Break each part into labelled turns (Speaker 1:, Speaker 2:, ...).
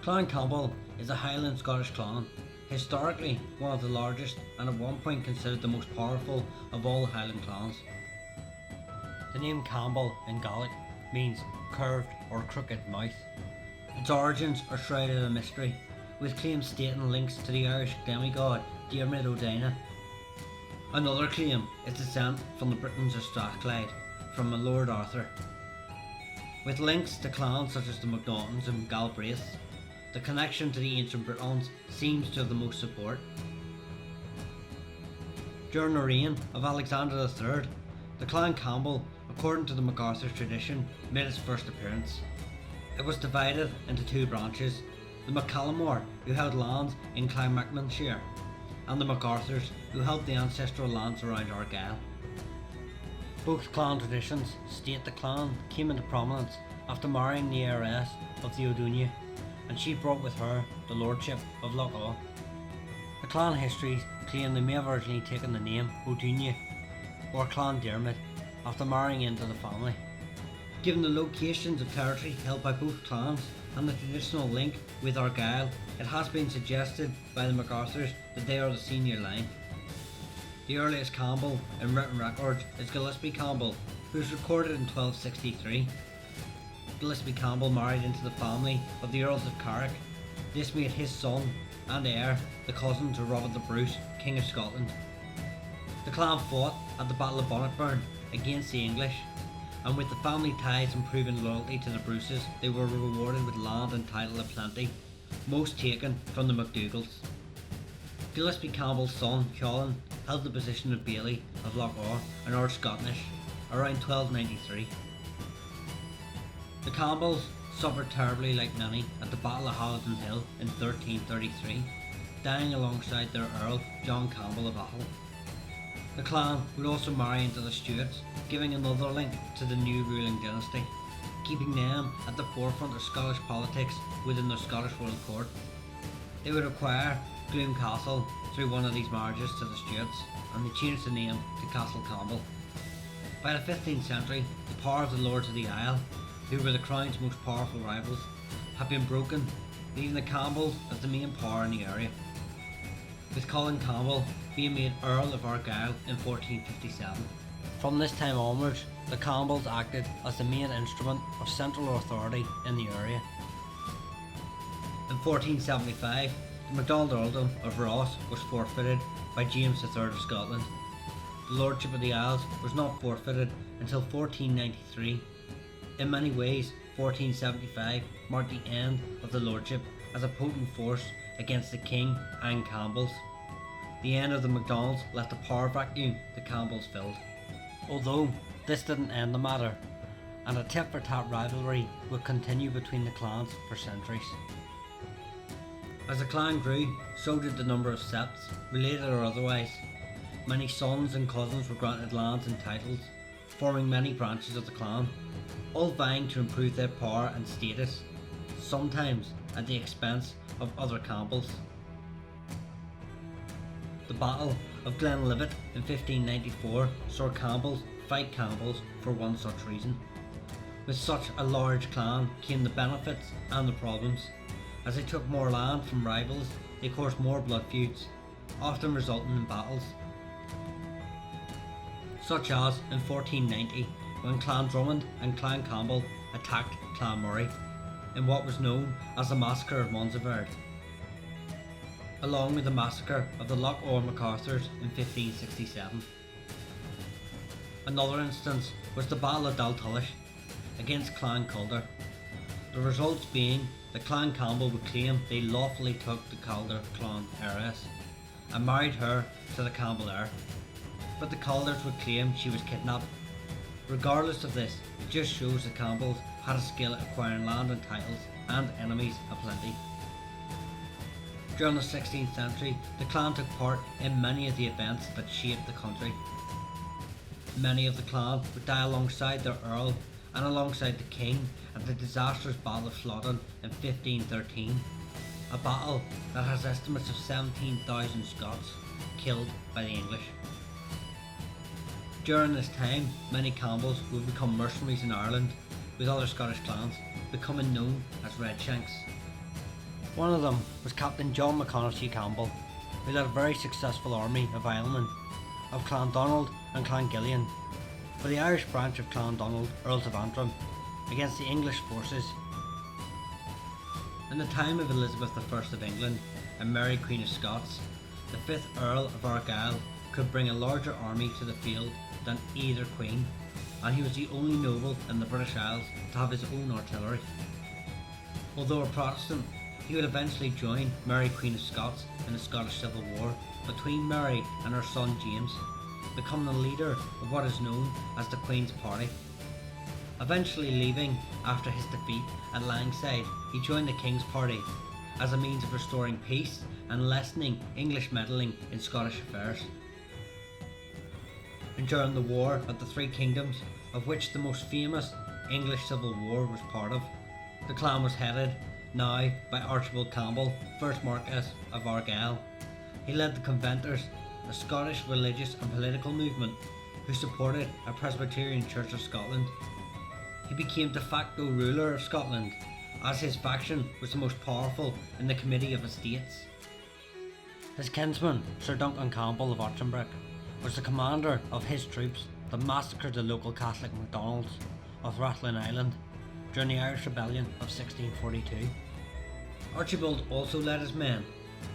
Speaker 1: Clan Campbell is a Highland Scottish clan, historically one of the largest and at one point considered the most powerful of all the Highland clans. The name Campbell in Gaelic means curved or crooked mouth. Its origins are shrouded in mystery, with claims stating links to the Irish demigod Diarmid O'Dina. Another claim is descent from the Britons of Strathclyde, from a Lord Arthur. With links to clans such as the MacNaughtons and Galbraiths, the connection to the ancient Britons seems to have the most support. During the reign of Alexander III, the Clan Campbell, according to the MacArthur tradition, made its first appearance. It was divided into two branches, the MacCallumore, who held lands in Clonmacnoise, and the MacArthurs, who held the ancestral lands around Argyll. Both clan traditions state the clan came into prominence after marrying the heiress of the O'Duine, and she brought with her the lordship of Loch Awe. The clan histories claim they may have originally taken the name O'Duine or Clan Diarmid after marrying into the family. Given the locations of territory held by both clans and the traditional link with Argyll, it has been suggested by the MacArthurs that they are the senior line. The earliest Campbell in written records is Gillespie Campbell, who was recorded in 1263. Gillespie Campbell married into the family of the Earls of Carrick. This made his son and heir the cousin to Robert the Bruce, King of Scotland. The clan fought at the Battle of Bannockburn against the English, and with the family ties and proven loyalty to the Bruces, they were rewarded with land and title aplenty, most taken from the MacDougals. Gillespie Campbell's son, Colin, held the position of Bailey of Loch Awe and Ard Scottish around 1293. The Campbells suffered terribly like many at the Battle of Halidon Hill in 1333, dying alongside their Earl, John Campbell of Achill. The clan would also marry into the Stuarts, giving another link to the new ruling dynasty, keeping them at the forefront of Scottish politics within the Scottish royal court. They would acquire Gloom Castle through one of these marriages to the Stuarts, and they changed the name to Castle Campbell. By the 15th century, the power of the Lords of the Isle, who were the Crown's most powerful rivals, had been broken, leaving the Campbells as the main power in the area, with Colin Campbell being made Earl of Argyll in 1457. From this time onwards, the Campbells acted as the main instrument of central authority in the area. In 1475, the MacDonald Earldom of Ross was forfeited by James III of Scotland. The Lordship of the Isles was not forfeited until 1493. In many ways, 1475 marked the end of the Lordship as a potent force against the King and Campbells. The end of the MacDonalds left a power vacuum the Campbells filled. Although this didn't end the matter, and a tit-for-tat rivalry would continue between the clans for centuries. As the clan grew, so did the number of septs, related or otherwise. Many sons and cousins were granted lands and titles, forming many branches of the clan, all vying to improve their power and status, sometimes at the expense of other Campbells. The Battle of Glenlivet in 1594 saw Campbells fight Campbells for one such reason. With such a large clan came the benefits and the problems. As they took more land from rivals, they caused more blood feuds, often resulting in battles. Such as in 1490, when Clan Drummond and Clan Campbell attacked Clan Murray in what was known as the Massacre of Monseverde, along with the massacre of the Loch Awe MacArthurs in 1567. Another instance was the Battle of Daltullus against Clan Calder, the results being that Clan Campbell would claim they lawfully took the Calder clan heiress and married her to the Campbell heir, but the Calders would claim she was kidnapped. Regardless of this, it just shows the Campbells had a skill at acquiring land and titles and enemies aplenty. During the 16th century, the clan took part in many of the events that shaped the country. Many of the clan would die alongside their Earl and alongside the King at the disastrous Battle of Flodden in 1513, a battle that has estimates of 17,000 Scots killed by the English. During this time, many Campbells would become mercenaries in Ireland, with other Scottish clans becoming known as Redshanks. One of them was Captain John McConaughey Campbell, who led a very successful army of Ireland, of Clan Donald and Clan Gillian, for the Irish branch of Clan Donald, Earls of Antrim, against the English forces. In the time of Elizabeth I of England and Mary Queen of Scots, the 5th Earl of Argyll could bring a larger army to the field than either queen, and he was the only noble in the British Isles to have his own artillery. Although a Protestant, he would eventually join Mary Queen of Scots in the Scottish Civil War between Mary and her son James, becoming the leader of what is known as the Queen's Party. Eventually leaving after his defeat at Langside, he joined the King's Party as a means of restoring peace and lessening English meddling in Scottish affairs. And during the War of the Three Kingdoms, of which the most famous English Civil War was part of, the clan was headed now by Archibald Campbell, 1st Marquess of Argyll. He led the Covenanters, a Scottish religious and political movement who supported a Presbyterian Church of Scotland. He became de facto ruler of Scotland, as his faction was the most powerful in the Committee of Estates. His kinsman, Sir Duncan Campbell of Auchenbrook, was the commander of his troops that massacred the local Catholic MacDonalds of Rathlin Island during the Irish Rebellion of 1642. Archibald also led his men,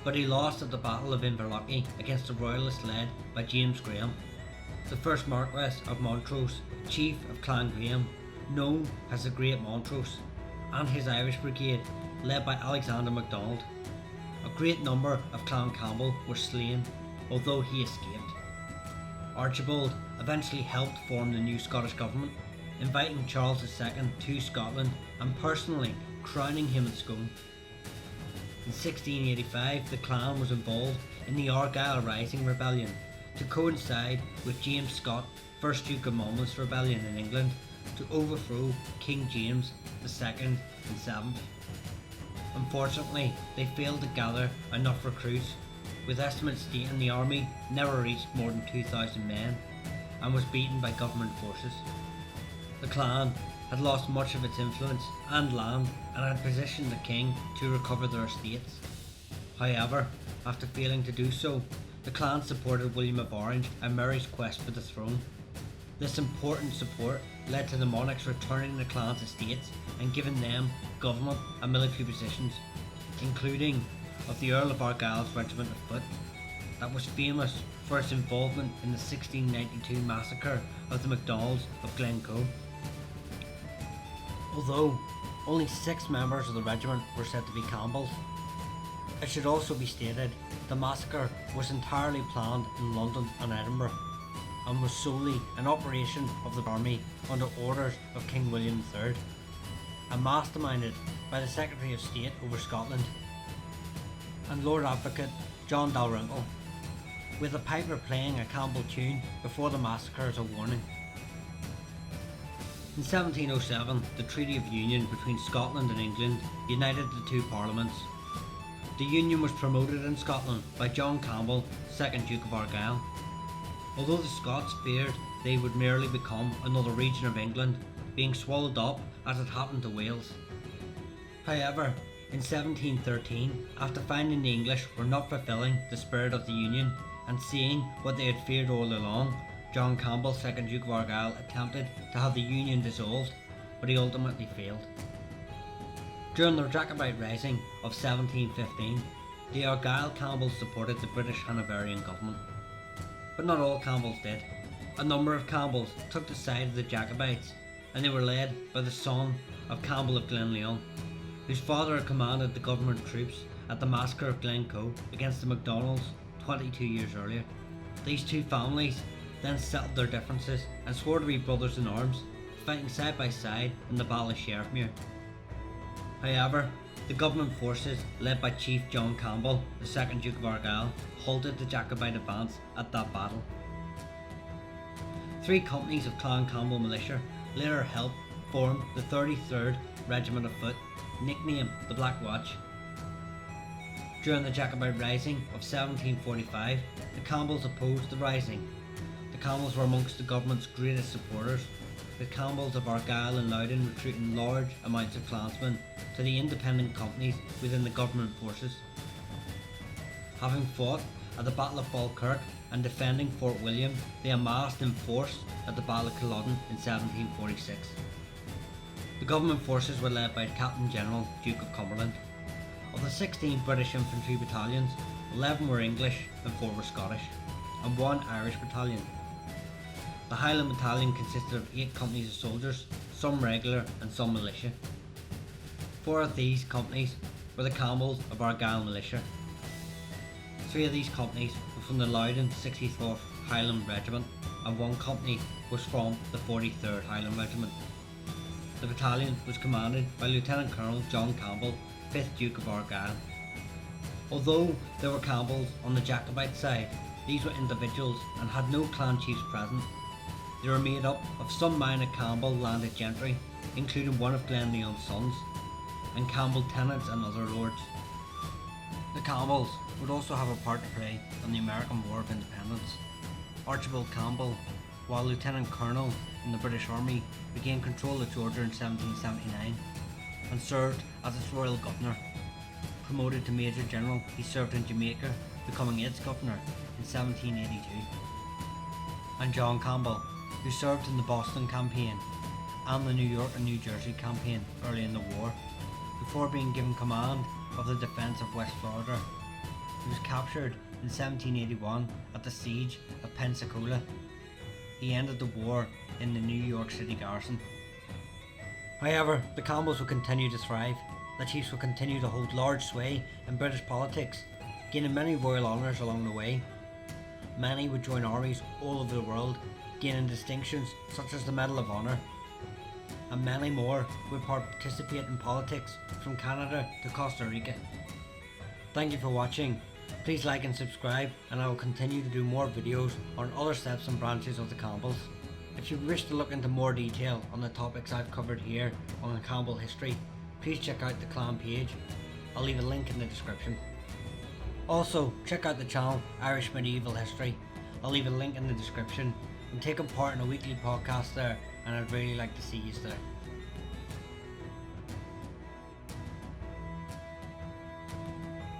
Speaker 1: but he lost at the Battle of Inverlochie against the Royalists led by James Graham, the 1st Marquess of Montrose, chief of Clan Graham, known as the Great Montrose, and his Irish Brigade, led by Alexander MacDonald. A great number of Clan Campbell were slain, although he escaped. Archibald eventually helped form the new Scottish government, inviting Charles II to Scotland and personally crowning him in Scone. In 1685, the clan was involved in the Argyll Rising Rebellion to coincide with James Scott, 1st Duke of Monmouth's rebellion in England to overthrow King James II and VII. Unfortunately, they failed to gather enough recruits, with estimates stating the army never reached more than 2,000 men and was beaten by government forces. The clan had lost much of its influence and land and had positioned the king to recover their estates. However, after failing to do so, the clan supported William of Orange and Mary's quest for the throne. This important support led to the monarchs returning the clan's estates and giving them government and military positions, including of the Earl of Argyll's regiment of foot, that was famous for its involvement in the 1692 massacre of the MacDonalds of Glencoe. Although only 6 members of the regiment were said to be Campbells, it should also be stated the massacre was entirely planned in London and Edinburgh and was solely an operation of the army under orders of King William III, and masterminded by the Secretary of State over Scotland and Lord Advocate John Dalrymple, with the piper playing a Campbell tune before the massacre as a warning. In 1707, the Treaty of Union between Scotland and England united the two parliaments. The union was promoted in Scotland by John Campbell, 2nd Duke of Argyll. Although the Scots feared they would merely become another region of England, being swallowed up as it happened to Wales. However, in 1713, after finding the English were not fulfilling the spirit of the Union and seeing what they had feared all along, John Campbell, 2nd Duke of Argyll, attempted to have the Union dissolved, but he ultimately failed. During the Jacobite Rising of 1715, the Argyll Campbells supported the British Hanoverian government. But not all Campbells did. A number of Campbells took the side of the Jacobites, and they were led by the son of Campbell of Glenlyon, whose father had commanded the government troops at the massacre of Glencoe against the MacDonalds 22 years earlier. These two families then settled their differences and swore to be brothers in arms, fighting side by side in the Battle of Sheriffmuir. However, the government forces, led by Chief John Campbell, the 2nd Duke of Argyll, halted the Jacobite advance at that battle. 3 companies of Clan Campbell militia later helped form the 33rd Regiment of Foot, nicknamed the Black Watch. During the Jacobite Rising of 1745, the Campbells opposed the rising. The Campbells were amongst the government's greatest supporters, the Campbells of Argyll and Loudon recruiting large amounts of clansmen to the independent companies within the government forces. Having fought at the Battle of Falkirk and defending Fort William, they amassed in force at the Battle of Culloden in 1746. The government forces were led by Captain General Duke of Cumberland. Of the 16 British infantry battalions, 11 were English and 4 were Scottish, and 1 Irish battalion. The Highland Battalion consisted of 8 companies of soldiers, some regular and some militia. 4 of these companies were the Campbells of Argyll Militia. 3 of these companies were from the Loudon 64th Highland Regiment, and 1 company was from the 43rd Highland Regiment. The battalion was commanded by Lieutenant Colonel John Campbell, 5th Duke of Argyll. Although there were Campbells on the Jacobite side, these were individuals and had no clan chiefs present. They were made up of some minor Campbell landed gentry, including one of Glenleon's sons, and Campbell tenants and other lords. The Campbells would also have a part to play in the American War of Independence. Archibald Campbell, while Lieutenant Colonel in the British Army, regained control of Georgia in 1779 and served as its royal governor. Promoted to Major General, he served in Jamaica, becoming its governor in 1782. And John Campbell, who served in the Boston Campaign and the New York and New Jersey Campaign early in the war, before being given command of the defence of West Florida. He was captured in 1781 at the siege of Pensacola. He ended the war in the New York City garrison. However, the Campbells would continue to thrive. The chiefs would continue to hold large sway in British politics, gaining many royal honours along the way. Many would join armies all over the world, gaining distinctions such as the Medal of Honour. And many more would participate in politics from Canada to Costa Rica. Thank you for watching. Please like and subscribe, and I will continue to do more videos on other steps and branches of the Campbells. If you wish to look into more detail on the topics I've covered here on Campbell history, please check out the clan page. I'll leave a link in the description. Also, check out the channel Irish Medieval History. I'll leave a link in the description. I'm taking part in a weekly podcast there, and I'd really like to see you there.